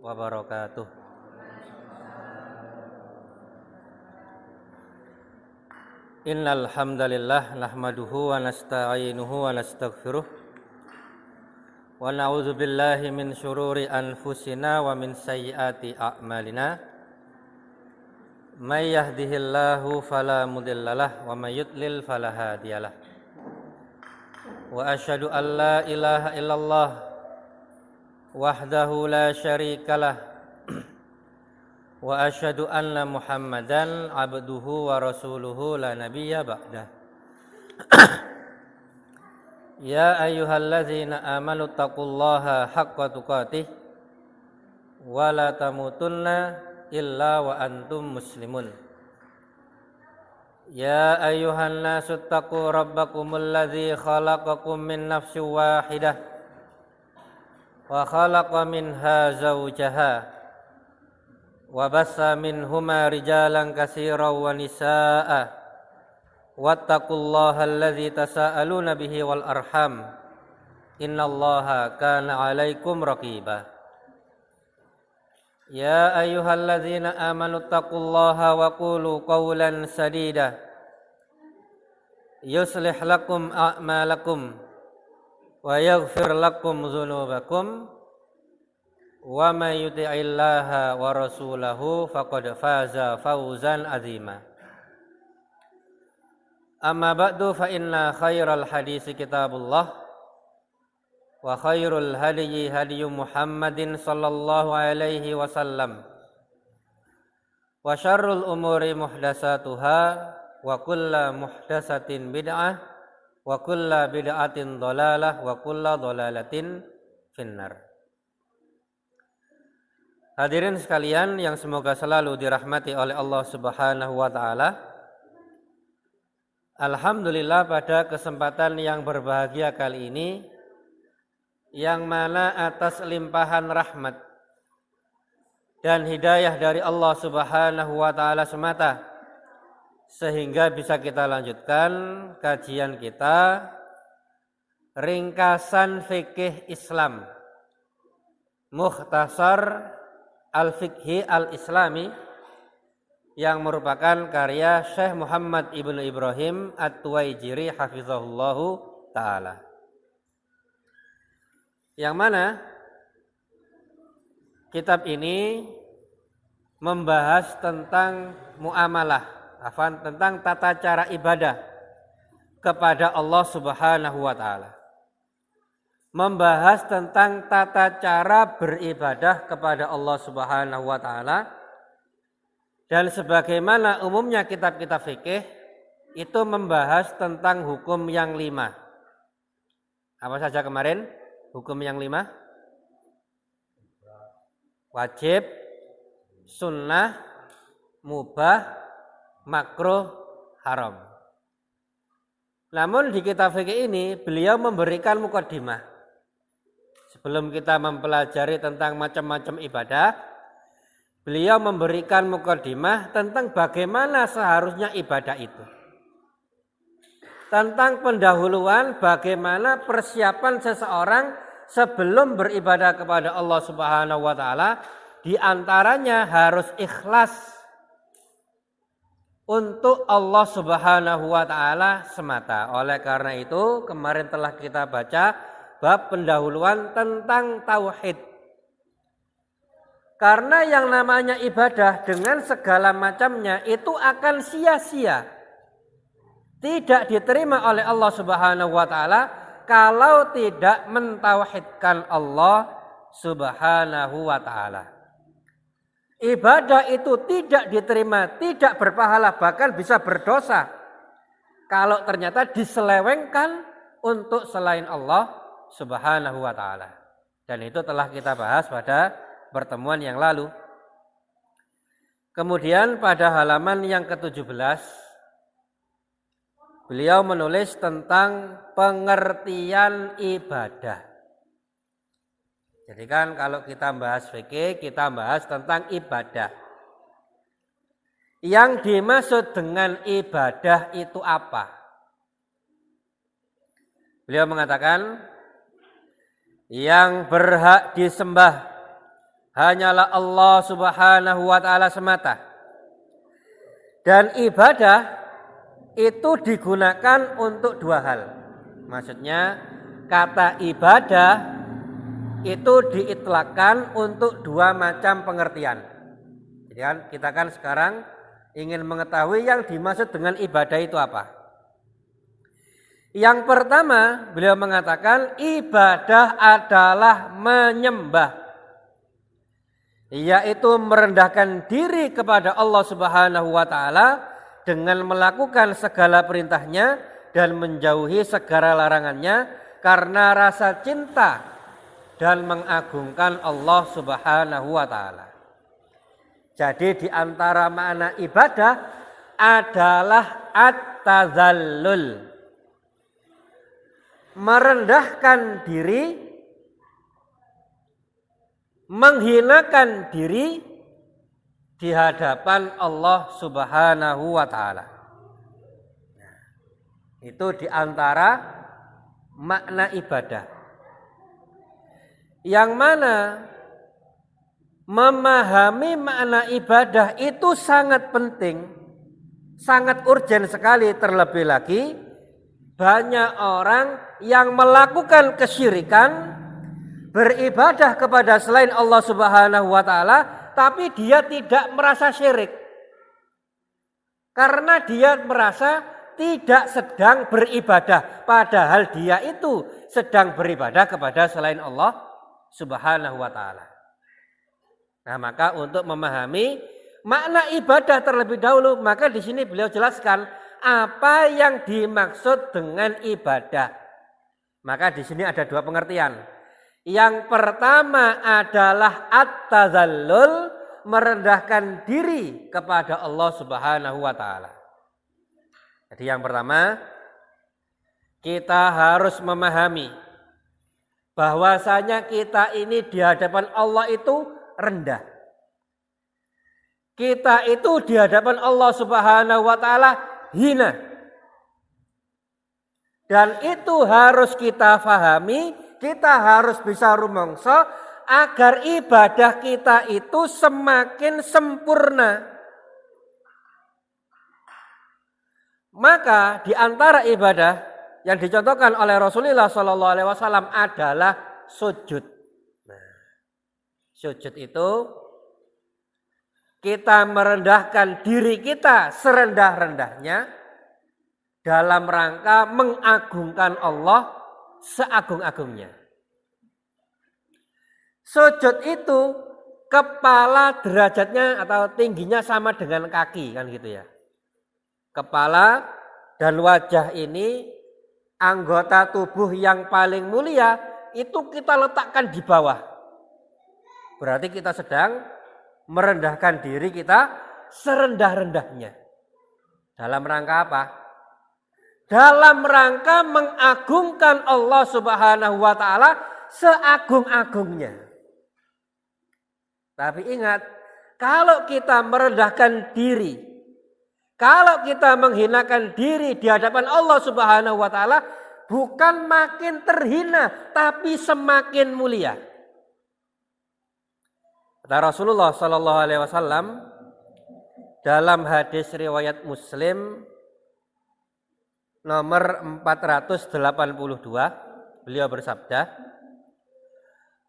wabarakatuh. Innal hamdalillah nahmaduhu wa nasta'inuhu wa nastaghfiruh wa na'udzu billahi min syururi anfusina wa min sayyiati a'malina. May yahdihillahu fala mudhillalah wa may yudlil fala hadiyalah. Wa asyhadu an la ilaha illallah wahdahu la syarikalah wa asyhadu anna Muhammadan abduhu wa rasuluhu la nabiyya ba'dah. Ya ayyuhalladzina amanu taqullaha haqqa tuqatih wa la tamutunna illa wa antum muslimun. Ya ayyuhan nasu taqu rabbakumul ladzi khalaqakum min nafsin wahidah wa khalaqa minha zawjaha wa bassa minhuma rijalan katsiran wa nisaa'a wattaqullaha alladzi tasaaluna bihi wal arham innallaha kana 'alaikum raqiba. Ya ayyuhalladzina amanu taqullaha wa qulu qawlan sadida yuslih lakum a'malakum wa yaghfir lakum dzunubakum wa may yuti'illaha wa rasulahu faqad faza fawzan 'azima. Amma ba'du fa inna khairal hadisi kitabullah wa khairul hadyi hadyu Muhammadin sallallahu alaihi wasallam wa syarrul umuri muhdatsatuha wa kullu muhdatsatin bid'ah wa kullu bid'atin dhalalah wa kullu dhalalatin finnar. Hadirin sekalian yang semoga selalu dirahmati oleh Allah Subhanahu wa taala. Alhamdulillah pada kesempatan yang berbahagia kali ini, yang mana atas limpahan rahmat dan hidayah dari Allah Subhanahu wa taala semata, sehingga bisa kita lanjutkan kajian kita ringkasan fikih Islam, Mukhtasar al-Fiqhi al-Islami, yang merupakan karya Syekh Muhammad ibnu Ibrahim at-Tuwaijiri hafizahullahu ta'ala. Yang mana kitab ini membahas tentang muamalah, tentang tata cara ibadah kepada Allah Subhanahu wa taala. Membahas tentang tata cara beribadah kepada Allah Subhanahu wa taala, dan sebagaimana umumnya kitab-kitab fikih itu membahas tentang hukum yang 5. Apa saja kemarin? Hukum yang 5: wajib, sunnah, mubah, makruh, haram. Namun di kitab fikih ini beliau memberikan mukaddimah. Sebelum kita mempelajari tentang macam-macam ibadah, beliau memberikan mukaddimah tentang bagaimana seharusnya ibadah itu. Tentang pendahuluan bagaimana persiapan seseorang sebelum beribadah kepada Allah Subhanahu wa taala, di antaranya harus ikhlas untuk Allah Subhanahu wa taala semata. Oleh karena itu, kemarin telah kita baca bab pendahuluan tentang tauhid. Karena yang namanya ibadah dengan segala macamnya itu akan sia-sia, tidak diterima oleh Allah Subhanahu wa taala kalau tidak mentauhidkan Allah Subhanahu wa taala. Ibadah itu tidak diterima, tidak berpahala, bahkan bisa berdosa kalau ternyata diselewengkan untuk selain Allah Subhanahu wa taala. Dan itu telah kita bahas pada pertemuan yang lalu. Kemudian pada halaman yang ke-17 beliau menulis tentang pengertian ibadah. Jadi kan kalau kita bahas fikih, kita bahas tentang ibadah. Yang dimaksud dengan ibadah itu apa? Beliau mengatakan, yang berhak disembah hanyalah Allah Subhanahu wa taala semata. Dan ibadah itu digunakan untuk dua hal. Maksudnya kata ibadah itu diitlakkan untuk dua macam pengertian. Jadi kan kita kan sekarang ingin mengetahui yang dimaksud dengan ibadah itu apa. Yang pertama, beliau mengatakan ibadah adalah menyembah, yaitu merendahkan diri kepada Allah Subhanahu wa taala dengan melakukan segala perintahnya dan menjauhi segala larangannya karena rasa cinta dan mengagungkan Allah Subhanahu wa taala. Jadi di antara makna ibadah adalah at-tazallul, merendahkan diri, menghinakan diri di hadapan Allah Subhanahu wa taala. Itu di antara makna ibadah. Yang mana memahami makna ibadah itu sangat penting, sangat urgen sekali, terlebih lagi banyak orang yang melakukan kesyirikan, beribadah kepada selain Allah Subhanahu wa taala, tapi dia tidak merasa syirik. Karena dia merasa tidak sedang beribadah, padahal dia itu sedang beribadah kepada selain Allah Subhanahu wa taala. Nah, maka untuk memahami makna ibadah terlebih dahulu, maka di sini beliau jelaskan apa yang dimaksud dengan ibadah. Maka di sini ada dua pengertian. Yang pertama adalah at-tazallul, merendahkan diri kepada Allah Subhanahu wa taala. Jadi yang pertama, kita harus memahami bahwasanya kita ini di hadapan Allah itu rendah. Kita itu di hadapan Allah Subhanahu wa taala hina. Dan itu harus kita fahami, kita harus bisa rumangsa agar ibadah kita itu semakin sempurna. Maka di antara ibadah yang dicontohkan oleh Rasulullah SAW adalah sujud. Nah, sujud itu kita merendahkan diri kita serendah-rendahnya dalam rangka mengagungkan Allah seagung-agungnya. Sujud itu kepala derajatnya atau tingginya sama dengan kaki, kan gitu ya. Kepala dan wajah ini anggota tubuh yang paling mulia itu kita letakkan di bawah. Berarti kita sedang merendahkan diri kita serendah-rendahnya. Dalam rangka apa? Dalam rangka mengagungkan Allah Subhanahu wa taala seagung-agungnya. Tapi ingat, kalau kita merendahkan diri, kalau kita menghinakan diri di hadapan Allah Subhanahu wa taala, bukan makin terhina, tapi semakin mulia. Kata Rasulullah sallallahu alaihi wasallam dalam hadis riwayat Muslim nomor 482, beliau bersabda,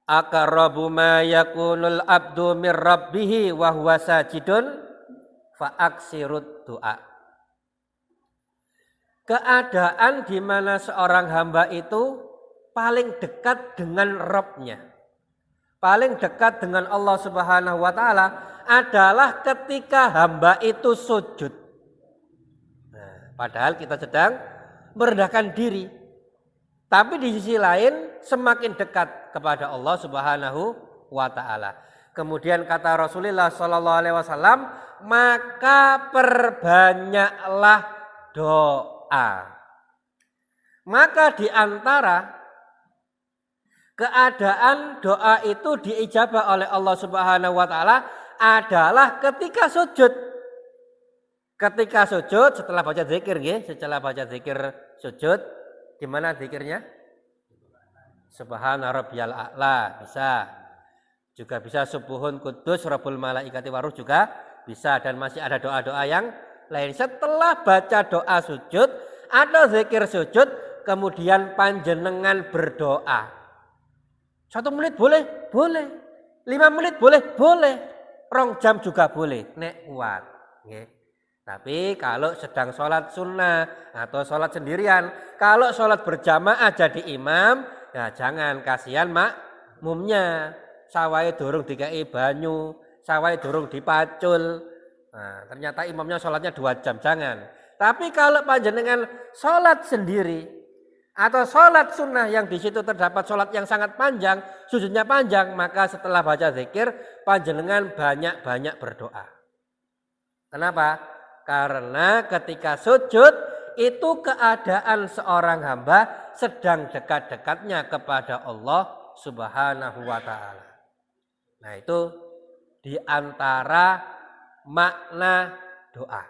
aqrabu ma yakunul abdu mir rabbih wa huwa sajidun fa aksirud du'a. Keadaan di mana seorang hamba itu paling dekat dengan Rabb-nya, paling dekat dengan Allah Subhanahu wa taala adalah ketika hamba itu sujud. Nah, padahal kita sedang merendahkan diri. Tapi di sisi lain semakin dekat kepada Allah Subhanahu wa taala. Kemudian kata Rasulullah sallallahu alaihi wasallam, maka perbanyaklah doa. Maka di antara keadaan doa itu diijabah oleh Allah Subhanahu wa taala adalah ketika sujud. Ketika sujud setelah baca zikir nggih, setelah baca zikir sujud, gimana zikirnya? Subhana rabbiyal a'la, bisa. Juga bisa subuhun kudus rabbul malaikati waruh juga bisa. Dan masih ada doa-doa yang lain. Setelah baca doa sujud atau zikir sujud, kemudian panjenengan berdoa. 1 menit boleh? Boleh. 5 menit boleh? Boleh. 2 jam juga boleh. Nek kuat. Tapi kalau sedang sholat sunnah atau sholat sendirian, kalau sholat berjamaah jadi imam, ya jangan, kasihan makmumnya. Sawai durung dikai banyu, sawai durung dipacul. Nah, ternyata imamnya sholatnya 2 jam, jangan. Tapi kalau panjenengan sholat sendiri atau sholat sunnah yang di situ terdapat sholat yang sangat panjang, sujudnya panjang, maka setelah baca zikir panjenengan banyak-banyak berdoa. Kenapa? Karena ketika sujud itu keadaan seorang hamba sedang dekat-dekatnya kepada Allah Subhanahu wa ta'ala. Nah, itu di antara makna doa.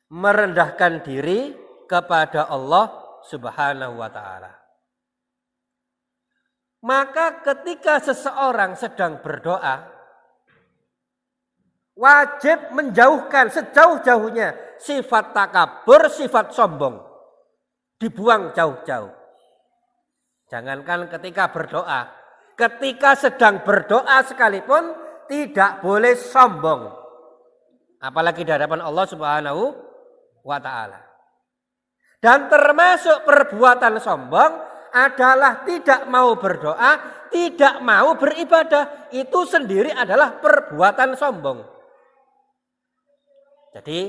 Merendahkan diri kepada Allah Subhanahu wa ta'ala. Maka ketika seseorang sedang berdoa, wajib menjauhkan sejauh-jauhnya sifat takabur, sifat sombong. Dibuang jauh-jauh. Jangankan ketika berdoa, ketika sedang berdoa sekalipun tidak boleh sombong. Apalagi di hadapan Allah Subhanahu wa ta'ala. Dan termasuk perbuatan sombong adalah tidak mau berdoa, tidak mau beribadah. Itu sendiri adalah perbuatan sombong. Jadi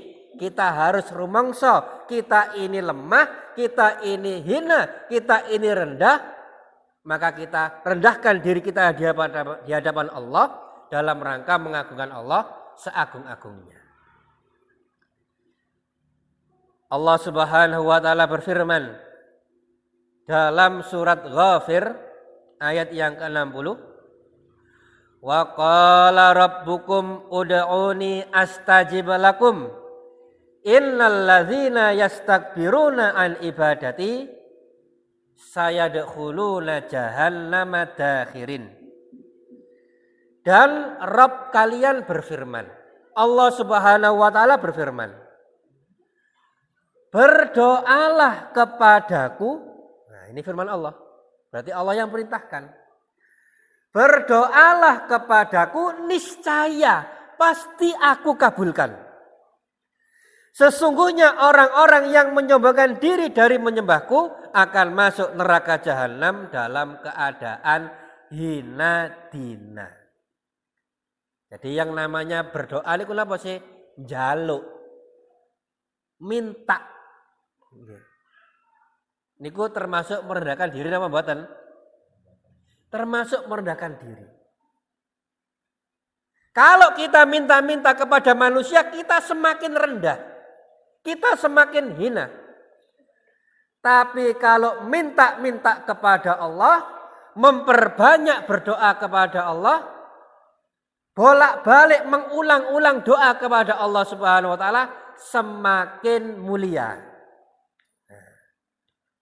kita harus rumangsa, kita ini lemah, kita ini hina, kita ini rendah. Maka kita rendahkan diri kita di hadapan Allah dalam rangka mengagungkan Allah seagung-agungnya. Allah Subhanahu wa ta'ala berfirman dalam surat Ghafir ayat yang ke-60. Wa qala rabbukum ud'uni astajib lakum innal ladzina yastakbiruna an ibadati sayadkhuluna jahannama dakhirin. Dan Rabb kalian berfirman, Allah Subhanahu wa ta'ala berfirman, berdoalah kepadaku. Nah, ini firman Allah. Berarti Allah yang perintahkan. Berdoalah kepadaku, niscaya pasti aku kabulkan. Sesungguhnya orang-orang yang menyombongkan diri dari menyembahku akan masuk neraka jahanam dalam keadaan hina dina. Jadi yang namanya berdoa itu apa sih? Jaluk, minta. Niku termasuk merendahkan diri nama mboten? Termasuk merendahkan diri. Kalau kita minta-minta kepada manusia, kita semakin rendah. Kita semakin hina. Tapi kalau minta-minta kepada Allah, memperbanyak berdoa kepada Allah, bolak-balik mengulang-ulang doa kepada Allah Subhanahu wa ta'ala, semakin mulia.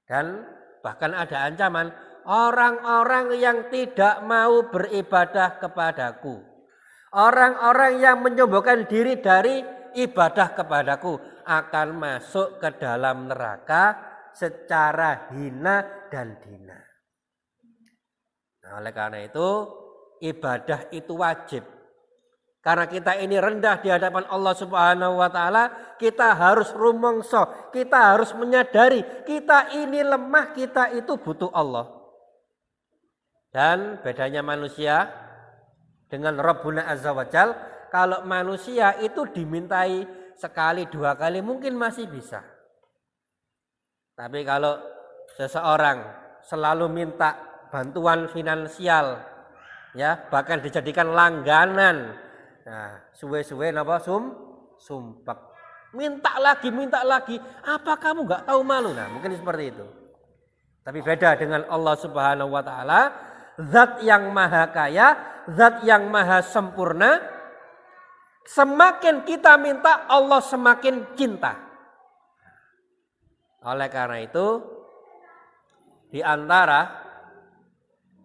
Dan bahkan ada ancaman, orang-orang yang tidak mau beribadah kepadaku, orang-orang yang menyombongkan diri dari ibadah kepadaku akan masuk ke dalam neraka secara hina dan dina. Nah, oleh karena itu ibadah itu wajib. Karena kita ini rendah di hadapan Allah Subhanahu wa ta'ala, kita harus rumangsa, kita harus menyadari kita ini lemah, kita itu butuh Allah. Dan bedanya manusia dengan Rabbuna Azza wa Jal, kalau manusia itu dimintai sekali, 2 kali mungkin masih bisa. Tapi kalau seseorang selalu minta bantuan finansial, ya bahkan dijadikan langganan, nah suwe-suwe napa sumpek. Minta lagi, apa kamu nggak tahu malu? Nah mungkin seperti itu. Tapi beda dengan Allah Subhanahu wa ta'ala, Zat yang maha kaya, zat yang maha sempurna. Semakin kita minta, Allah semakin cinta. Oleh karena itu, di antara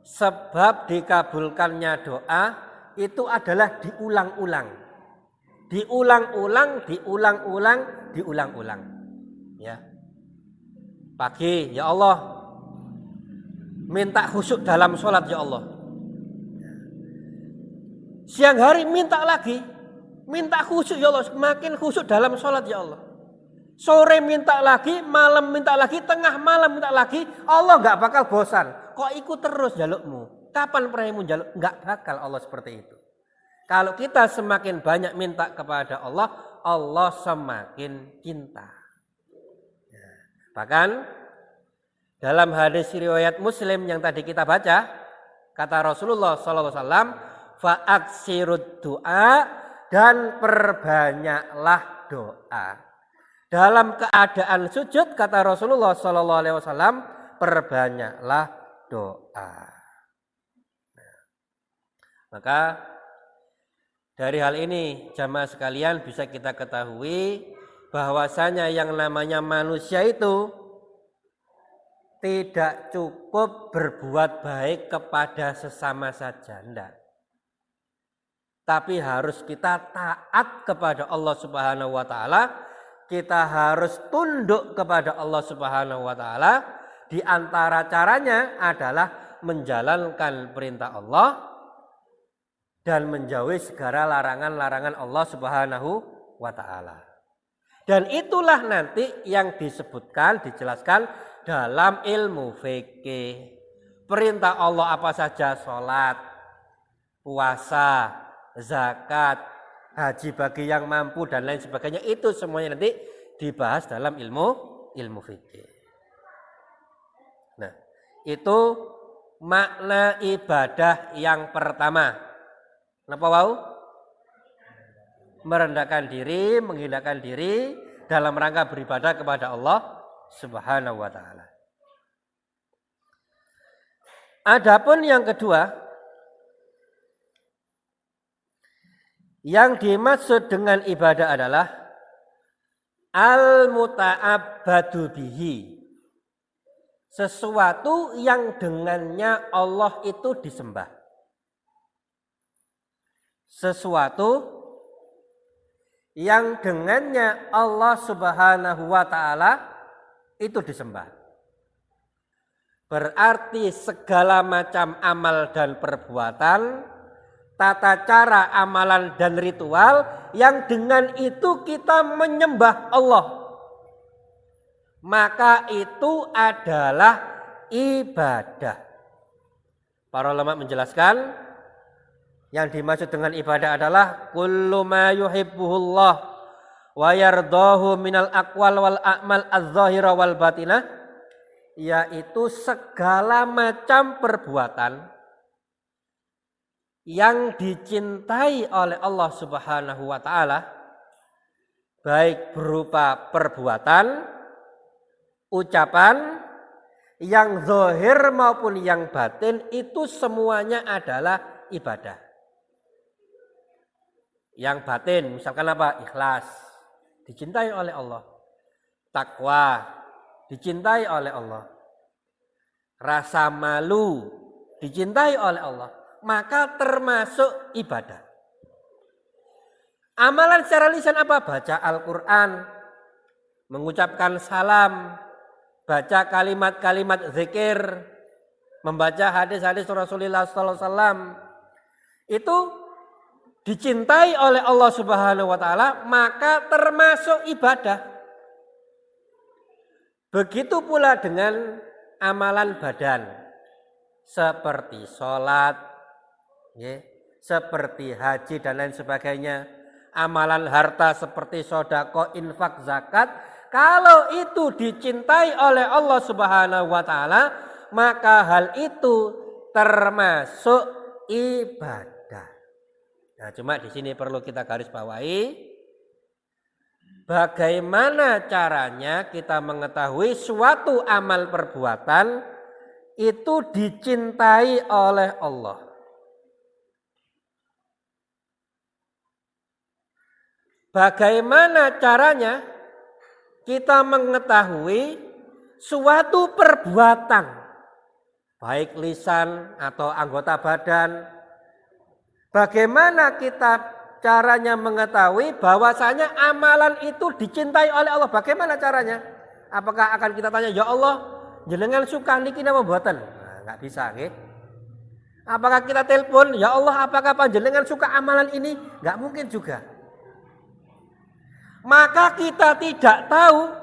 sebab dikabulkannya doa itu adalah diulang-ulang. Diulang-ulang. Ya. Pagi, ya Allah, minta khusyuk dalam sholat ya Allah. Siang hari minta lagi, minta khusyuk ya Allah, semakin khusyuk dalam sholat ya Allah. Sore minta lagi, malam minta lagi, tengah malam minta lagi, Allah nggak bakal bosan. Kok ikut terus jalukmu? Kapan perahimu jaluk? Nggak bakal Allah seperti itu. Kalau kita semakin banyak minta kepada Allah, Allah semakin cinta. Bahkan dalam hadis riwayat Muslim yang tadi kita baca, kata Rasulullah SAW, fa'aksirud doa, dan perbanyaklah doa. Dalam keadaan sujud, kata Rasulullah SAW, perbanyaklah doa. Maka dari hal ini jamaah sekalian bisa kita ketahui bahwasanya yang namanya manusia itu tidak cukup berbuat baik kepada sesama saja, enggak. Tapi harus kita taat kepada Allah Subhanahu wa taala, kita harus tunduk kepada Allah Subhanahu wa taala. Di antara caranya adalah menjalankan perintah Allah dan menjauhi segala larangan-larangan Allah Subhanahu wa taala. Dan itulah nanti yang disebutkan, dijelaskan dalam ilmu fikih. Perintah Allah apa saja? Salat, puasa, zakat, haji bagi yang mampu dan lain sebagainya, itu semuanya nanti dibahas dalam ilmu fikih. Nah, itu makna ibadah yang pertama. Kenapa wau? Merendahkan diri, menghinakan diri dalam rangka beribadah kepada Allah Subhanahu wa taala. Adapun yang kedua, yang dimaksud dengan ibadah adalah al-muta'abbadu bihi. Sesuatu yang dengannya Allah itu disembah. Sesuatu yang dengannya Allah Subhanahu wa taala itu disembah. Berarti segala macam amal dan perbuatan, tata cara amalan dan ritual yang dengan itu kita menyembah Allah, maka itu adalah ibadah. Para ulama menjelaskan, yang dimaksud dengan ibadah adalah kullu ma yuhibbuhullah wa yardahu minal aqwal wal a'mal adz-dzahira wal batinah, yaitu segala macam perbuatan yang dicintai oleh Allah Subhanahu wa taala, baik berupa perbuatan, ucapan yang zahir maupun yang batin, itu semuanya adalah ibadah. Yang batin misalkan apa? Ikhlas, dicintai oleh Allah. Takwa, dicintai oleh Allah. Rasa malu, dicintai oleh Allah. Maka termasuk ibadah. Amalan secara lisan apa? Baca Al-Quran, mengucapkan salam, baca kalimat-kalimat zikir, membaca hadis-hadis Rasulullah SAW. Itu dicintai oleh Allah Subhanahu wa taala, maka termasuk ibadah. Begitu pula dengan amalan badan, seperti sholat, seperti haji dan lain sebagainya. Amalan harta seperti sedekah, infak, zakat, kalau itu dicintai oleh Allah Subhanahu wa taala, maka hal itu termasuk ibadah. Nah, cuma di sini perlu kita garis bawahi, bagaimana caranya kita mengetahui suatu amal perbuatan itu dicintai oleh Allah. Bagaimana caranya kita mengetahui suatu perbuatan baik lisan atau anggota badan. Bagaimana kita caranya mengetahui bahwasanya amalan itu dicintai oleh Allah? Bagaimana caranya? Apakah akan kita tanya, ya Allah, jenengan suka niki napa mboten? Nah, enggak bisa, nggih. Apakah kita telepon, ya Allah, apakah panjenengan suka amalan ini? Enggak mungkin juga. Maka kita tidak tahu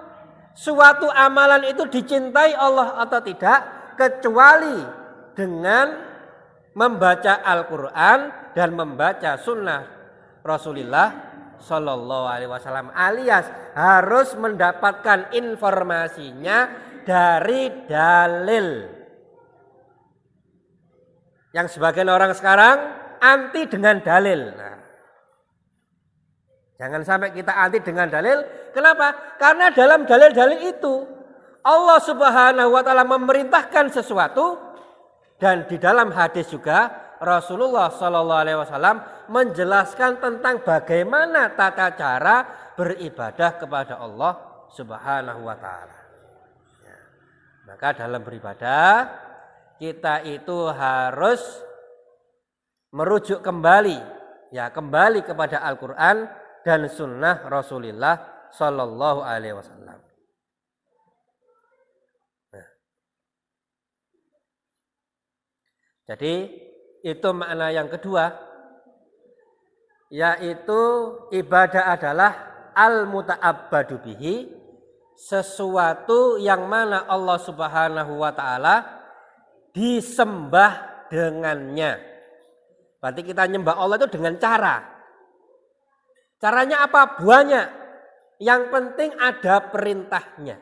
suatu amalan itu dicintai Allah atau tidak kecuali dengan membaca Al-Quran dan membaca sunnah Rasulullah Sallallahu Alaihi Wasallam, alias harus mendapatkan informasinya dari dalil. Yang sebagian orang sekarang anti dengan dalil. Nah, jangan sampai kita anti dengan dalil. Kenapa? Karena dalam dalil-dalil itu Allah Subhanahu wa taala memerintahkan sesuatu, dan di dalam hadis juga Rasulullah Sallallahu Alaihi Wasallam menjelaskan tentang bagaimana tata cara beribadah kepada Allah Subhanahu wa taala. Ya. Maka dalam beribadah kita itu harus merujuk kembali, ya, kembali kepada Al-Quran dan sunnah Rasulullah Sallallahu Alaihi Wasallam. Nah. Jadi itu makna yang kedua, yaitu ibadah adalah al-muta'abbadu bihi, sesuatu yang mana Allah Subhanahu wa taala disembah dengannya. Berarti kita nyembah Allah itu dengan cara. Caranya apa? Banyak. Yang penting ada perintahnya.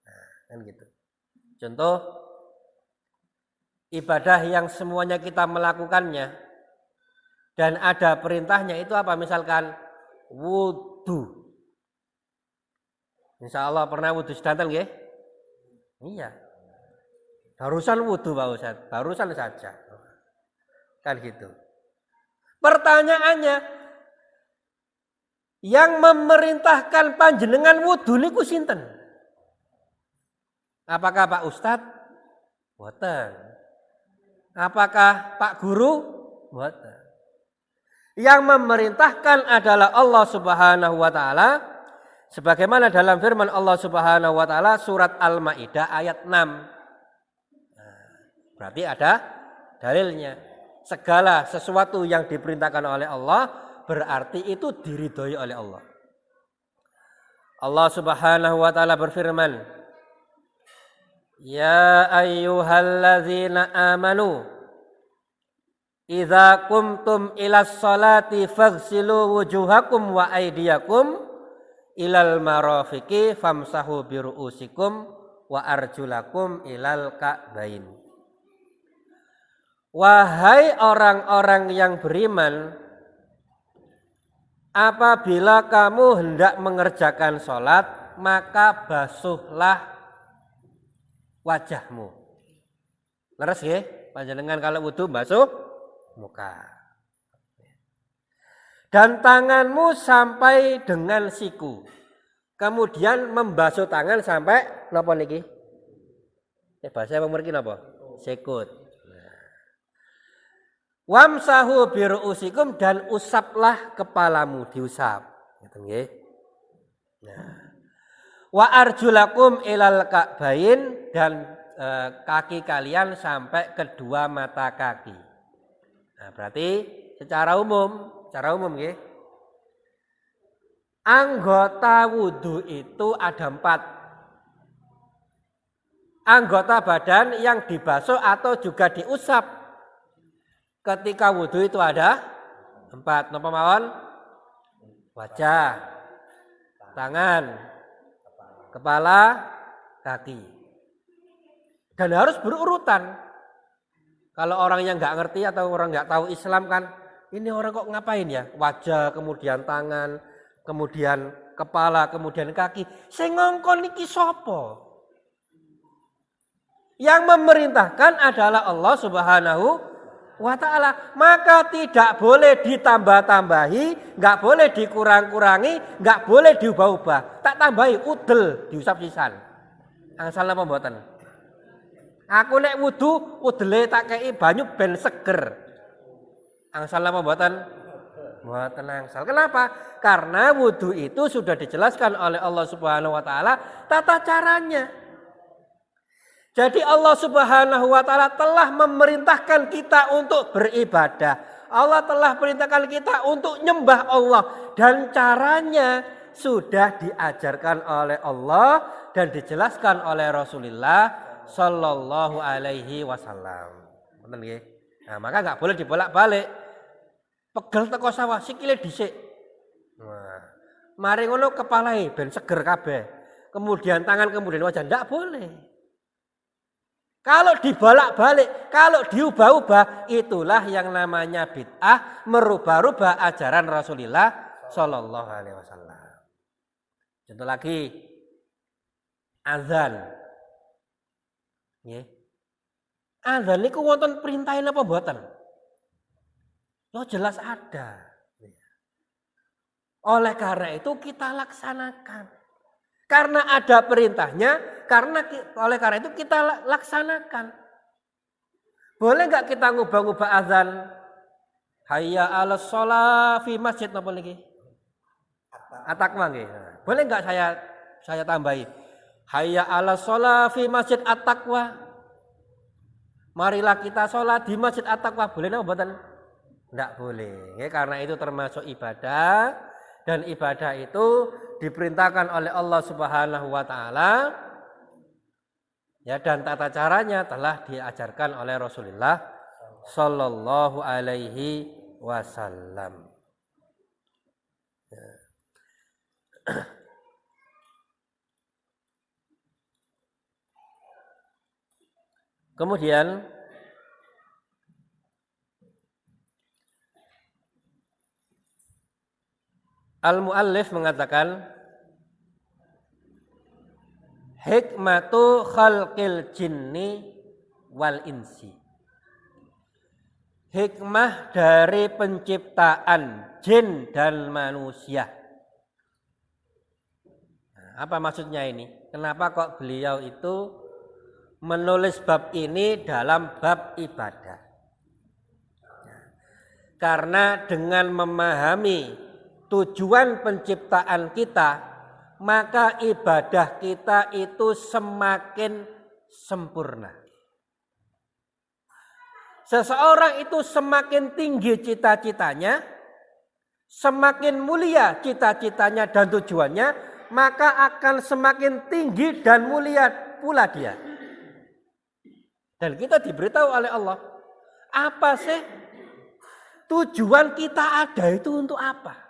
Nah, kan gitu. Contoh ibadah yang semuanya kita melakukannya dan ada perintahnya itu apa? Misalkan wudu. Insya Allah pernah wudu sedanten nggih? Iya. Barusan wudu Pak Ustaz, barusan saja. Kan gitu. Pertanyaannya, yang memerintahkan panjenengan wudu niku sinten? Apakah Pak Ustaz? Mboten. Apakah Pak Guru? Mboten. Yang memerintahkan adalah Allah Subhanahu wa taala, sebagaimana dalam firman Allah Subhanahu wa taala surat Al-Maidah ayat 6. Berarti ada dalilnya. Segala sesuatu yang diperintahkan oleh Allah berarti itu diridhoi oleh Allah. Allah Subhanahu wa taala berfirman, ya ayyuhalladzina amanu idza qumtum ilas salati faghsilu wujuhakum wa aydiyakum ilal marafiqi famsahu biruusikum wa arjulakum ilal ka'bain. Wahai orang-orang yang beriman, apabila kamu hendak mengerjakan sholat, maka basuhlah wajahmu. Leres ya? Panjenengan kalau wudu basuh muka. Dan tanganmu sampai dengan siku. Kemudian membasuh tangan sampai napa niki? Bahasa apa mriki napa? Sikut. Wamsahu biruusikum, dan usaplah kepalamu, diusap. Gitu nggih. Nah. Wa arjulakum ilal ka'bain, dan kaki kalian sampai kedua mata kaki. Nah, berarti secara umum nggih. Anggota wudu itu ada 4. Anggota badan yang dibasuh atau juga diusap ketika wudu itu ada 4. Napa mawon? Wajah, tangan, kepala, kaki. Dan harus berurutan. Kalau orang yang nggak ngerti atau orang nggak tahu Islam kan, ini orang kok ngapain ya? Wajah, kemudian tangan, kemudian kepala, kemudian kaki. Sing ngongkon niki sapa? Yang memerintahkan adalah Allah Subhanahu wa ta'ala. Maka tidak boleh ditambah-tambahi, nggak boleh dikurang-kurangi, nggak boleh diubah-ubah. Tak tambahi udel diusap sisan. Angsal napa mboten? Aku nek wudu, udele tak kei banyu ben seger. Angsal apa mboten? Mboten angsal. Kenapa? Karena wudu itu sudah dijelaskan oleh Allah Subhanahu wa taala tata caranya. Jadi Allah Subhanahu wa taala telah memerintahkan kita untuk beribadah. Allah telah perintahkan kita untuk nyembah Allah dan caranya sudah diajarkan oleh Allah dan dijelaskan oleh Rasulullah sallallahu alaihi wasallam. Bener nggih? Nah, maka enggak boleh dibolak-balik. Pegel teko sawah sikile dhisik. Nah, mari ngono kepalae ben seger kabeh. Kemudian tangan kemudian wajah enggak boleh. Kalau dibolak-balik, kalau diubah-ubah, itulah yang namanya bid'ah, merubah-rubah ajaran Rasulullah sallallahu alaihi wasallam. Contoh lagi azan. Nggih. Azan niku wonten perintahin apa mboten? Oh jelas ada. Oleh karena itu kita laksanakan. Karena ada perintahnya, oleh karena itu kita laksanakan. Boleh nggak kita ngubah-ngubah azan? Hayya 'alas shalah fi masjid napa niki? At-taqwa nggih. Boleh nggak saya tambahi? Hayya 'alas shalah fi masjid at-taqwa. Marilah kita sholat di masjid at-taqwa. Boleh napa mboten? Enggak boleh. Ya, karena itu termasuk ibadah dan ibadah itu diperintahkan oleh Allah Subhanahu wa taala. Ya, dan tata caranya telah diajarkan oleh Rasulullah sallallahu alaihi wasallam. Ya. Kemudian Al-Muallif mengatakan hikmatu khalqil jinni wal insi. Hikmah dari penciptaan jin dan manusia. Nah, apa maksudnya ini? Kenapa kok beliau itu menulis bab ini dalam bab ibadah? Karena dengan memahami tujuan penciptaan kita, maka ibadah kita itu semakin sempurna. Seseorang itu semakin tinggi cita-citanya, semakin mulia cita-citanya dan tujuannya, maka akan semakin tinggi dan mulia pula dia. Dan kita diberitahu oleh Allah, apa sih tujuan kita ada itu untuk apa?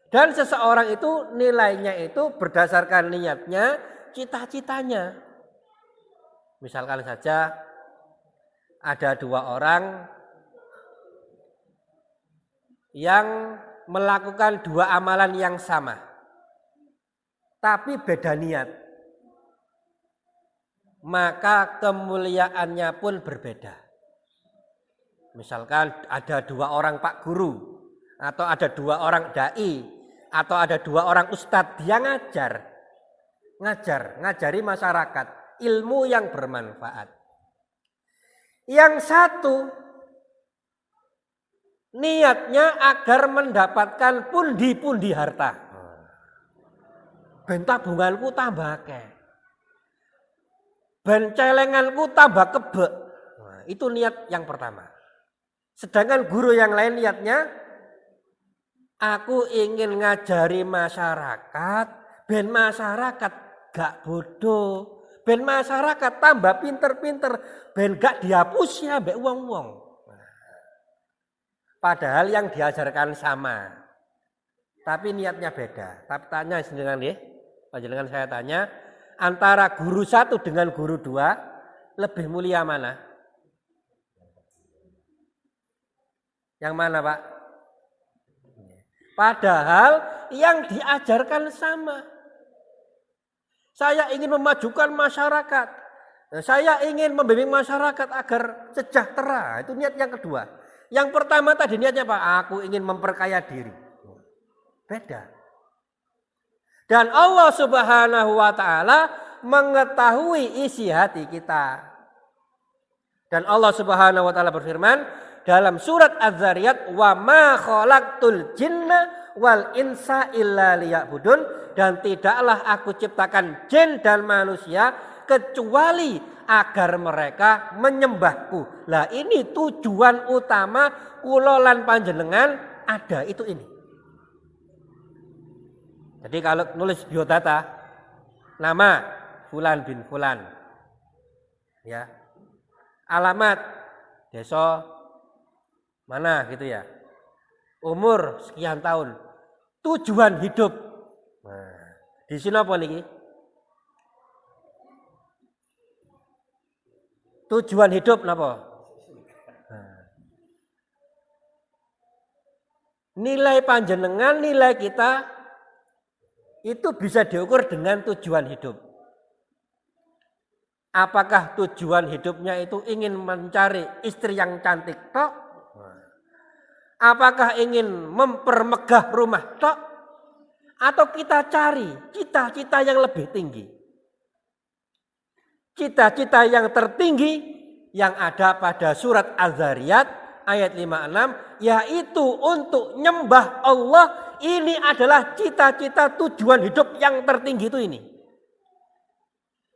Dan seseorang itu nilainya itu berdasarkan niatnya, cita-citanya. Misalkan saja ada dua orang yang melakukan dua amalan yang sama, tapi beda niat. Maka kemuliaannya pun berbeda. Misalkan ada dua orang pak guru, atau ada dua orang dai, atau ada dua orang ustadz, dia ngajari masyarakat ilmu yang bermanfaat. Yang satu niatnya agar mendapatkan pundi-pundi harta. Ben tabunganku tambah akeh. Ben celenganku tambah kebek. Nah, itu niat yang pertama. Sedangkan guru yang lain niatnya, aku ingin ngajari masyarakat, ben masyarakat gak bodoh, ben masyarakat tambah pinter-pinter, ben gak dihapusi ambek wong-wong. Padahal yang diajarkan sama, tapi niatnya beda. Tapi tanya jenengan nggih, panjenengan saya tanya, antara guru satu dengan guru dua, lebih mulia mana? Yang mana, Pak? Padahal yang diajarkan sama. Saya ingin memajukan masyarakat. Saya ingin membimbing masyarakat agar sejahtera. Itu niat yang kedua. Yang pertama tadi niatnya Pak, aku ingin memperkaya diri. Beda. Dan Allah Subhanahu wa taala mengetahui isi hati kita. Dan Allah Subhanahu wa taala berfirman dalam surat Az-Zariyat, "Wa ma khalaqtul jinna wal insa illa liya'budun," dan tidaklah aku ciptakan jin dan manusia kecuali agar mereka menyembahku. Lah ini tujuan utama kula lan panjenengan ada itu ini. Jadi kalau nulis biodata nama Fulan bin Fulan, ya, alamat desa mana gitu ya, umur sekian tahun, tujuan hidup. Nah, di sini apa nih? Tujuan hidup napa? Nah. Nilai panjenengan, nilai kita itu bisa diukur dengan tujuan hidup. Apakah tujuan hidupnya itu ingin mencari istri yang cantik tok? Apakah ingin mempermegah rumah tok? Atau kita cari cita-cita yang lebih tinggi? Cita-cita yang tertinggi yang ada pada surat Az-Zariyat ayat 56, yaitu untuk nyembah Allah. Ini adalah cita-cita tujuan hidup yang tertinggi itu ini.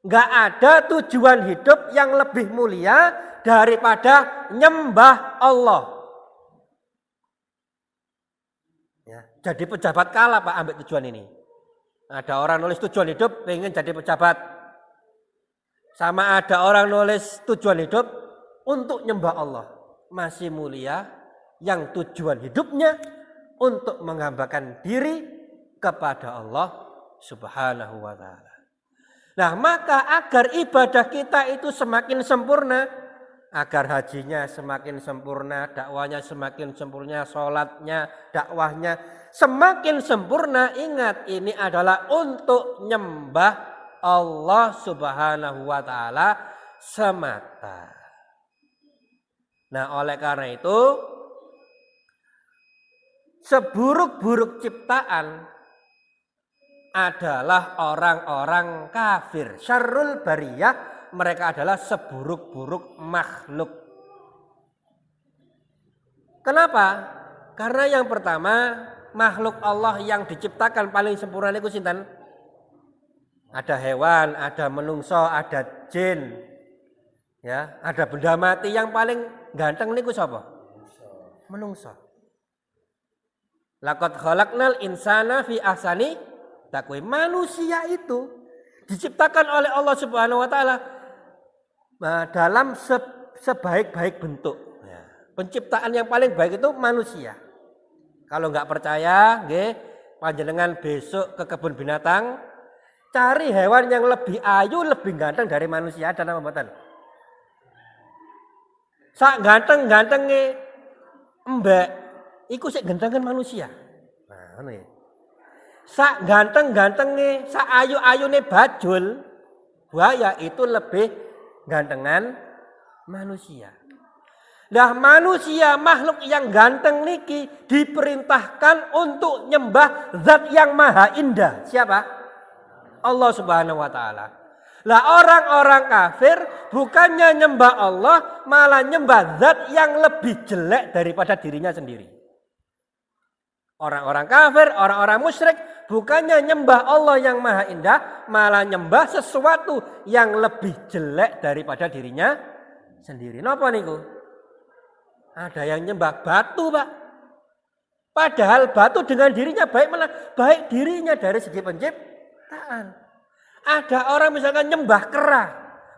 Enggak ada tujuan hidup yang lebih mulia daripada nyembah Allah. Ya, jadi pejabat kalah Pak ambil tujuan ini. Ada orang nulis tujuan hidup pengen jadi pejabat. Sama ada orang nulis tujuan hidup untuk nyembah Allah. Masih mulia yang tujuan hidupnya untuk menghambakan diri kepada Allah Subhanahu wa ta'ala. Nah, maka agar ibadah kita itu semakin sempurna, agar hajinya semakin sempurna, dakwanya semakin sempurna, sholatnya, dakwahnya semakin sempurna, ingat ini adalah untuk nyembah Allah Subhanahu wa ta'ala semata. Nah, oleh karena itu seburuk-buruk ciptaan adalah orang-orang kafir. Syarrul bariyah, mereka adalah seburuk-buruk makhluk. Kenapa? Karena yang pertama, makhluk Allah yang diciptakan paling sempurna itu sinten? Ada hewan, ada menungso, ada jin, ya, ada benda mati. Yang paling ganteng niku sapa? Menungso. Laqad khalaqnal insana fi ahsani taqwim. Manusia itu diciptakan oleh Allah Subhanahu wa taala dalam sebaik-baik bentuk. Ya. Penciptaan yang paling baik itu manusia. Kalau nggak percaya, nggih, panjenengan besok ke kebun binatang, cari hewan yang lebih ayu, lebih ganteng dari manusia, ada nama mboten? Sak ganteng-gantenge embek, iku sik gantengan manusia. Nah, ngono ya. Sak ganteng-gantenge, sak ayu-ayune bajul, buaya itu lebih gantengan manusia. Nah, manusia makhluk yang ganteng niki diperintahkan untuk nyembah zat yang maha indah. Siapa? Allah Subhanahu wa ta'ala. Lah orang-orang kafir bukannya nyembah Allah, malah nyembah zat yang lebih jelek daripada dirinya sendiri. Orang-orang kafir, orang-orang musyrik bukannya nyembah Allah yang maha indah, malah nyembah sesuatu yang lebih jelek daripada dirinya sendiri. Napa niku? Ada yang nyembah batu, Pak. Padahal batu dengan dirinya baik, malah baik dirinya dari segi penciptaan. Ada orang misalkan nyembah kera,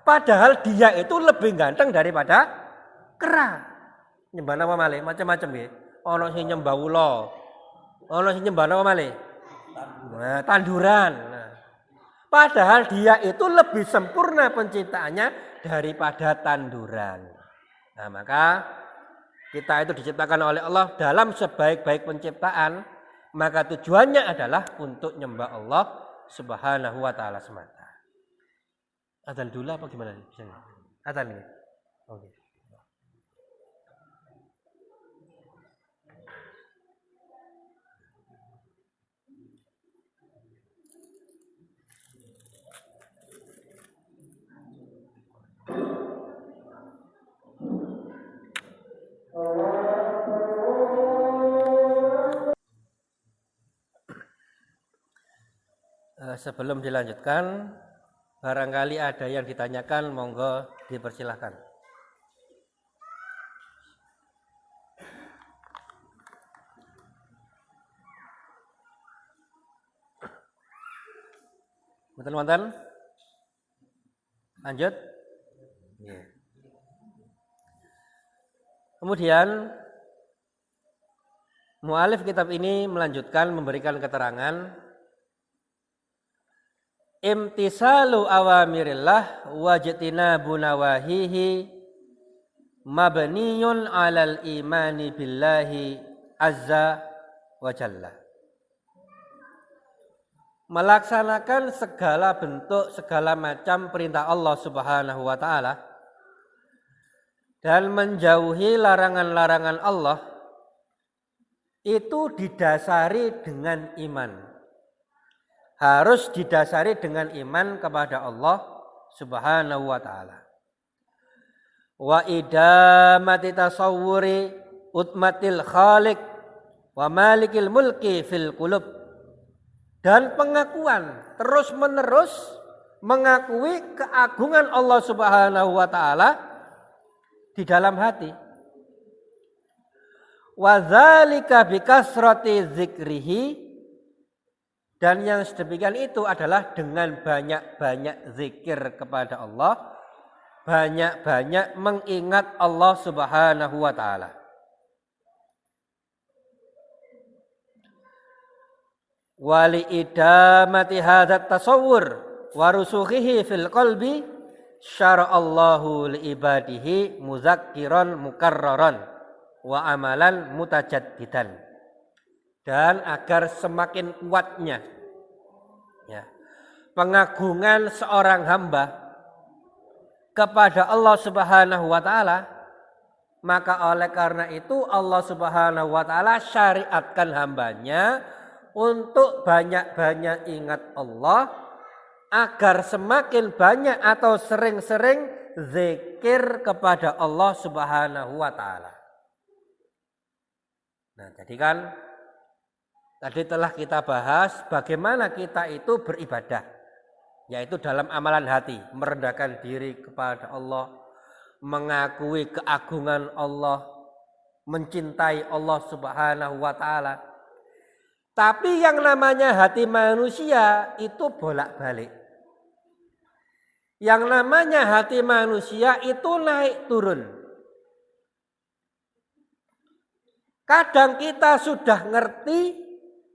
padahal dia itu lebih ganteng daripada kera. Nyembah nama malih macam-macam ya. Ono sing nyembah ula, ono sing nyembah nama malih tanduran. Nah, padahal dia itu lebih sempurna penciptaannya daripada tanduran. Nah, maka kita itu diciptakan oleh Allah dalam sebaik-baik penciptaan, maka tujuannya adalah untuk nyembah Allah Subhanahu wa ta'ala semata. Adzan dulu apa gimana nih? Bisa nggak? Adzan nih. Oke. Sebelum dilanjutkan, barangkali ada yang ditanyakan, monggo dipersilahkan. Teman-teman, lanjut. Kemudian mu'alif kitab ini melanjutkan memberikan keterangan imtisalu awamirillah wajtinabu nawahihi mabniyun 'alal imani billahi azza wa jalla. Melaksanakan segala bentuk, segala macam perintah Allah Subhanahu wa taala dan menjauhi larangan-larangan Allah itu didasari dengan iman. Harus didasari dengan iman kepada Allah Subhanahu wa taala. Wa idamati tasawwuri utmatil khaliq wa malikil mulki fil qulub. Dan pengakuan terus-menerus mengakui keagungan Allah Subhanahu wa taala di dalam hati. Wa dzalika bikasrati dzikrihi, dan yang sedemikian itu adalah dengan banyak-banyak zikir kepada Allah, banyak-banyak mengingat Allah Subhanahu wa taala. Wali idamati hadzat tasawwur wa rusukhihi fil qalbi syara'allahu li ibadihi muzakkiran mukarraran wa amalan mutajaddidan. Dan agar semakin kuatnya pengagungan seorang hamba kepada Allah Subhanahu wa taala, maka oleh karena itu Allah Subhanahu wa taala syariatkan hambanya untuk banyak-banyak ingat Allah, agar semakin banyak atau sering-sering zikir kepada Allah Subhanahu wa taala. Nah, jadi kan tadi telah kita bahas bagaimana kita itu beribadah, yaitu dalam amalan hati, merendahkan diri kepada Allah, mengakui keagungan Allah, mencintai Allah Subhanahu wa taala. Tapi yang namanya hati manusia itu bolak-balik. Yang namanya hati manusia itu naik turun. Kadang kita sudah ngerti,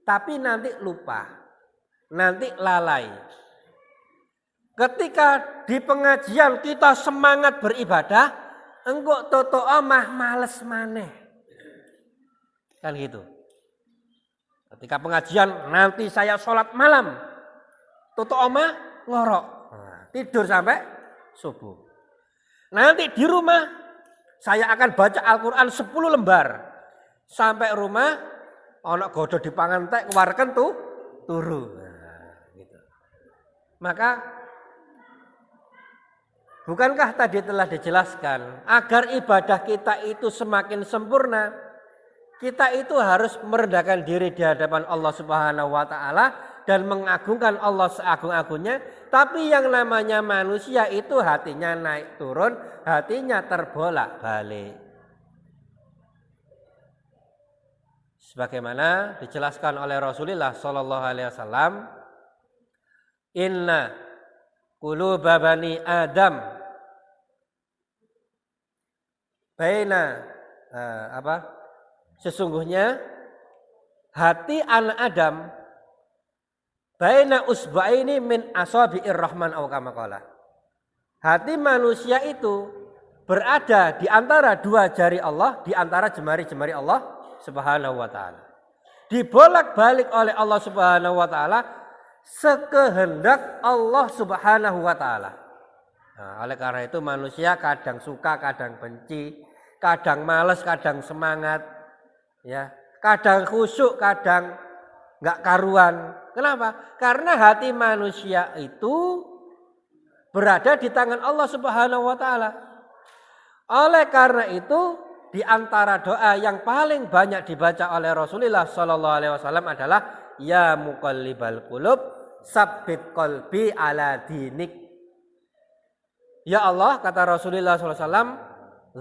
tapi nanti lupa, nanti lalai. Ketika di pengajian kita semangat beribadah, engkau toto omah males maneh. Kan gitu. Ketika pengajian nanti saya sholat malam, tutup omah ngorok, tidur sampai subuh. Nanti di rumah saya akan baca Al-Quran 10 lembar. Sampai rumah, ono godo di pangantek, keluarkan tuh turu. Nah, gitu. Maka bukankah tadi telah dijelaskan agar ibadah kita itu semakin sempurna, kita itu harus merendahkan diri di hadapan Allah Subhanahu wa taala dan mengagungkan Allah seagung-agungnya. Tapi yang namanya manusia itu hatinya naik turun, hatinya terbolak-balik. Sebagaimana dijelaskan oleh Rasulullah sallallahu alaihi wasallam, inna quluba bani Adam baina sesungguhnya hati anak Adam baina usba'ini min asabi'ir rahman aw kama qala. Hati manusia itu berada di antara dua jari Allah, di antara jemari-jemari Allah Subhanahu wa taala. Dibolak-balik oleh Allah Subhanahu wa taala sekehendak Allah Subhanahu wa taala. Nah, oleh karena itu manusia kadang suka, kadang benci, kadang malas, kadang semangat. Ya, kadang khusyuk, kadang enggak karuan. Kenapa? Karena hati manusia itu berada di tangan Allah Subhanahu wa taala. Oleh karena itu, di antara doa yang paling banyak dibaca oleh Rasulullah sallallahu alaihi wasallam adalah ya muqallibal qulub sabbit qalbi ala dinik. Ya Allah, kata Rasulullah SAW,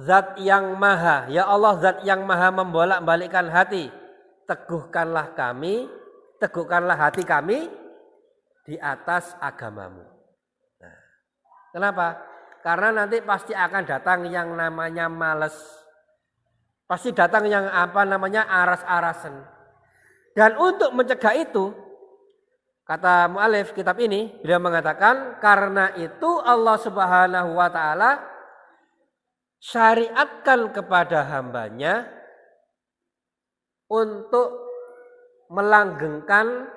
zat yang maha, ya Allah zat yang maha membolak-balikkan hati, teguhkanlah hati kami di atas agamamu. Nah, kenapa? Karena nanti pasti akan datang yang namanya males. Pasti datang yang aras-arasan. Dan untuk mencegah itu, kata mu'alif kitab ini, beliau mengatakan, karena itu Allah Subhanahu wa ta'ala syariatkan kepada hambanya untuk melanggengkan,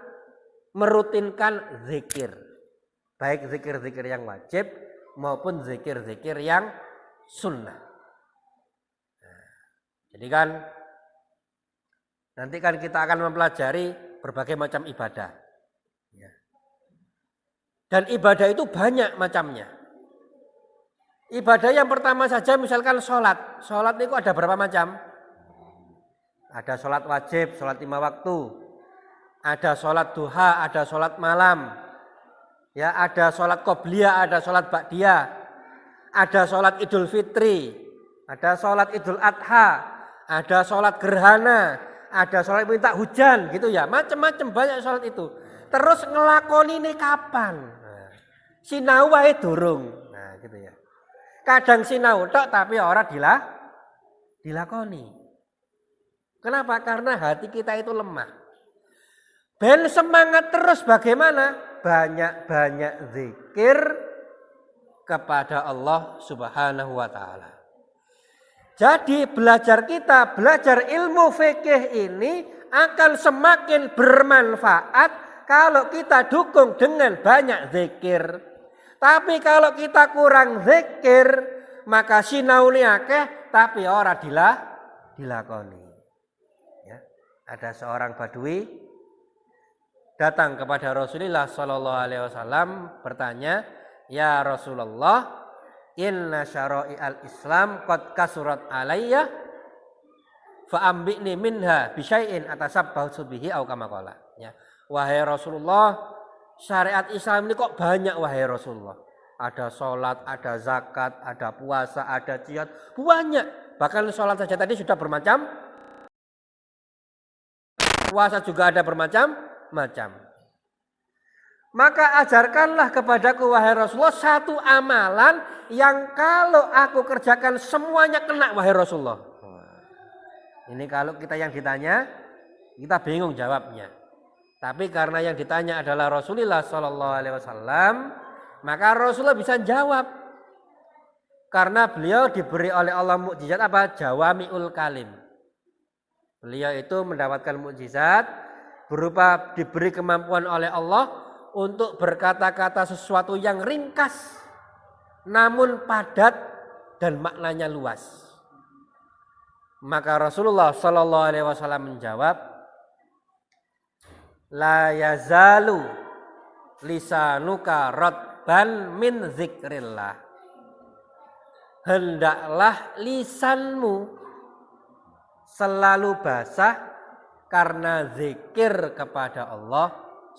merutinkan zikir. Baik zikir-zikir yang wajib maupun zikir-zikir yang sunnah. Jadi kan nanti kan kita akan mempelajari berbagai macam ibadah. Dan ibadah itu banyak macamnya. Ibadah yang pertama saja misalkan sholat. Sholat itu ada berapa macam? Ada sholat wajib, sholat 5 waktu. Ada sholat duha, ada sholat malam. Ya, ada sholat qobliyah, ada sholat ba'diyah. Ada sholat idul fitri. Ada sholat idul adha. Ada sholat gerhana. Ada sholat minta hujan gitu ya. Macam-macam banyak sholat itu. Terus ngelakoni ini kapan? Sinau wae durung. Nah, gitu ya. Kadang sinau tok tapi ora dilakoni. Kenapa? Karena hati kita itu lemah. Ben semangat terus bagaimana? Banyak-banyak zikir kepada Allah Subhanahu wa taala. Jadi belajar ilmu fikih ini akan semakin bermanfaat kalau kita dukung dengan banyak zikir. Tapi kalau kita kurang zikir, maka sinaune akeh tapi ora dilakoni. Ya. Ada seorang badui datang kepada Rasulullah sallallahu alaihi wasallam bertanya, "Ya Rasulullah, inna syara'i'al Islam qad kasurat alayya fa ambi'ni minha bi syai'in atasabbahu bihi au kama qala." Ya. Wahai Rasulullah, syariat Islam ini kok banyak wahai Rasulullah. Ada sholat, ada zakat, ada puasa, ada jihad. Banyak. Bahkan sholat saja tadi sudah bermacam. Puasa juga ada bermacam-macam. Maka ajarkanlah kepadaku wahai Rasulullah satu amalan yang kalau aku kerjakan semuanya kena wahai Rasulullah. Ini kalau kita yang ditanya, kita bingung jawabnya. Tapi karena yang ditanya adalah Rasulullah Sallallahu Alaihi Wasallam, maka Rasulullah bisa jawab. Karena beliau diberi oleh Allah mukjizat apa? Jawami'ul kalim. Beliau itu mendapatkan mukjizat berupa diberi kemampuan oleh Allah untuk berkata-kata sesuatu yang ringkas, namun padat dan maknanya luas. Maka Rasulullah Sallallahu Alaihi Wasallam menjawab, la yazalu lisanuka radban min zikrillah. Hendaklah lisanmu selalu basah karena zikir kepada Allah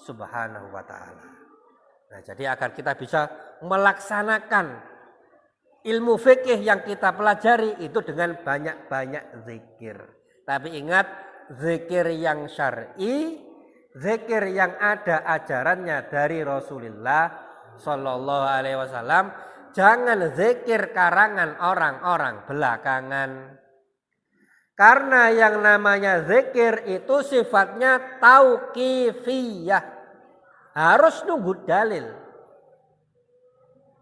Subhanahu wa taala. Nah, jadi agar kita bisa melaksanakan ilmu fikih yang kita pelajari itu dengan banyak-banyak zikir. Tapi ingat, zikir yang syar'i, zikir yang ada ajarannya dari Rasulullah Sallallahu Alaihi Wasallam. Jangan zikir karangan orang-orang belakangan. Karena yang namanya zikir itu sifatnya tauqifiyah. Harus nunggu dalil.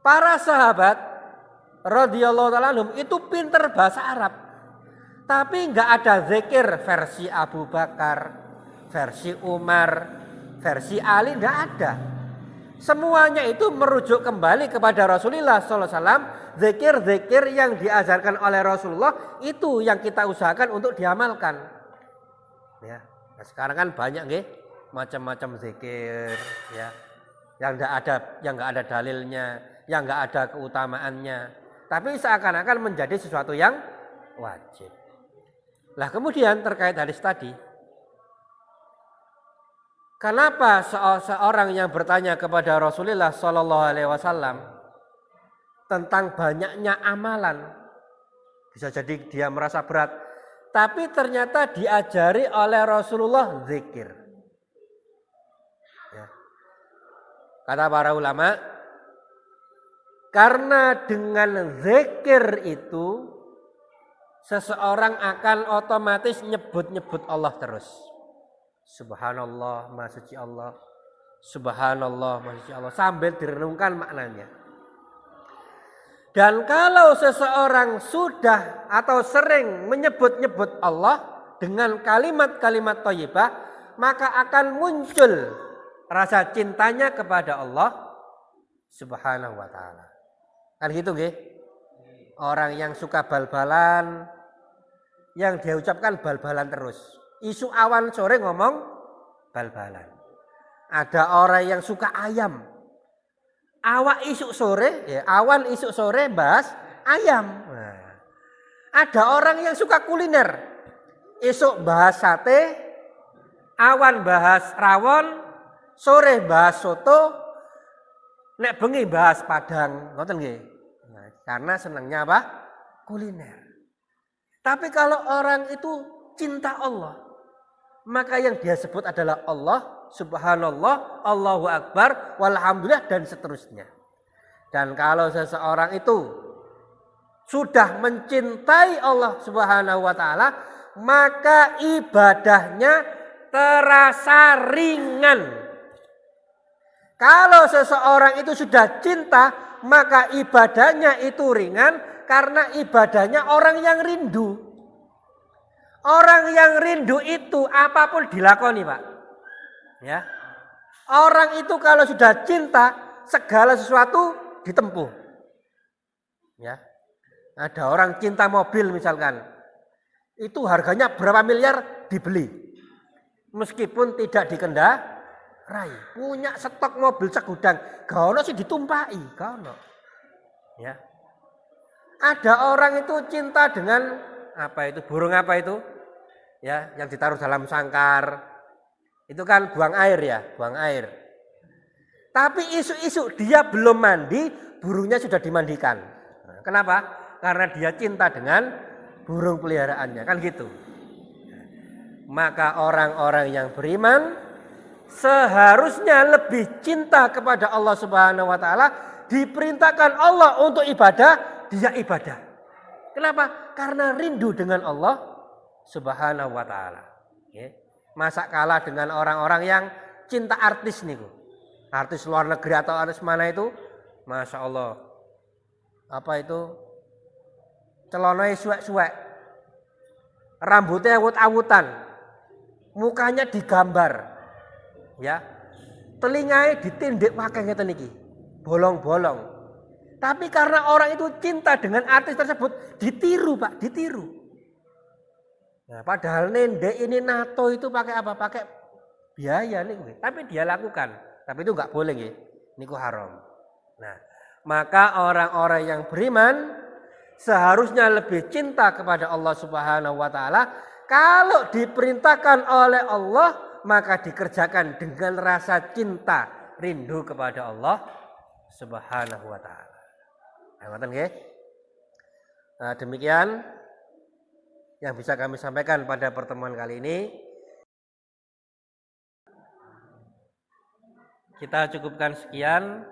Para sahabat radhiyallahu ta'ala anhum itu pinter bahasa Arab. Tapi enggak ada zikir versi Abu Bakar, versi Umar, versi Ali, enggak ada. Semuanya itu merujuk kembali kepada Rasulullah SAW. Zikir-zikir yang diajarkan oleh Rasulullah itu yang kita usahakan untuk diamalkan. Ya, nah sekarang kan banyak nggih macam-macam zikir, ya, yang enggak ada dalilnya, yang enggak ada keutamaannya. Tapi seakan-akan menjadi sesuatu yang wajib. Lah kemudian terkait hadis tadi, Kenapa seorang yang bertanya kepada Rasulullah Shallallahu Alaihi Wasallam tentang banyaknya amalan, bisa jadi dia merasa berat, tapi ternyata diajari oleh Rasulullah zikir. Ya. Kata para ulama, karena dengan zikir itu seseorang akan otomatis nyebut-nyebut Allah terus. Subhanallah, Maha Suci Allah. Subhanallah, Maha Suci Allah. Sambil direnungkan maknanya. Dan kalau seseorang sudah atau sering menyebut-nyebut Allah dengan kalimat-kalimat thayyibah, maka akan muncul rasa cintanya kepada Allah Subhanahu wa taala. Kan gitu nggih? Orang yang suka bal-balan, yang dia ucapkan bal-balan terus. Isu awan sore ngomong bal-balan. Ada orang yang suka ayam. Awak isuk sore, ya, awan isuk sore bahas ayam. Nah, ada orang yang suka kuliner. Isuk bahas sate, awan bahas rawon, sore bahas soto, nek bengi bahas padang. Ngoten nggih. Nah, karena senangnya apa? Kuliner. Tapi kalau orang itu cinta Allah, maka yang dia sebut adalah Allah, subhanallah, Allahu Akbar, walhamdulillah, dan seterusnya. Dan kalau seseorang itu sudah mencintai Allah subhanahu wa ta'ala, maka ibadahnya terasa ringan. Kalau seseorang itu sudah cinta, maka ibadahnya itu ringan karena ibadahnya orang yang rindu. Orang yang rindu itu apapun dilakoni, Pak. Ya. Orang itu kalau sudah cinta, segala sesuatu ditempuh. Ya. Ada orang cinta mobil misalkan. Itu harganya berapa miliar dibeli. Meskipun tidak dikendarai. Punya stok mobil segudang. Gak ono sih ditumpahi, gak ono. Ya. Ada orang itu cinta dengan apa itu? Burung apa itu? Ya, yang ditaruh dalam sangkar. Itu kan buang air ya, buang air. Tapi isu-isu dia belum mandi, burungnya sudah dimandikan. Nah, kenapa? Karena dia cinta dengan burung peliharaannya, kan gitu. Maka orang-orang yang beriman seharusnya lebih cinta kepada Allah Subhanahu wa taala, diperintahkan Allah untuk ibadah, dia ibadah. Kenapa? Karena rindu dengan Allah Subhanahu wa ta'ala. Masa kalah dengan orang-orang yang cinta artis nih. Artis luar negeri atau artis mana itu? Masya Allah. Apa itu? Celananya suwek-suwek. Rambutnya awut-awutan. Mukanya digambar. Ya. Telinganya ditindik pakai ngeten iki. Bolong-bolong. Tapi karena orang itu cinta dengan artis tersebut, ditiru, Pak, ditiru. Nah, padahal nendek ini NATO itu pakai apa? Pakai biaya nih, tapi dia lakukan. Tapi itu nggak boleh nih, niku haram. Nah, maka orang-orang yang beriman seharusnya lebih cinta kepada Allah Subhanahu wa taala. Kalau diperintahkan oleh Allah, maka dikerjakan dengan rasa cinta, rindu kepada Allah Subhanahu wa taala. Nah, demikian yang bisa kami sampaikan pada pertemuan kali ini. Kita cukupkan sekian.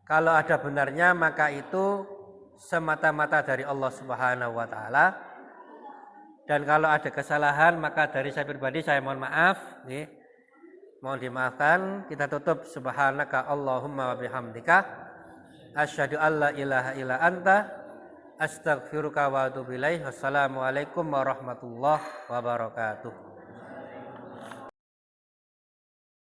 Kalau ada benarnya maka itu semata-mata dari Allah Subhanahu wa taala. Dan kalau ada kesalahan maka dari saya pribadi saya mohon maaf, nih. Mohon dimaafkan. Kita tutup subhanaka Allahumma wa bihamdika asyhadu alla ilaha illa anta astaghfiruka wa atubu ilaih. Wassalamualaikum warahmatullahi wabarakatuh.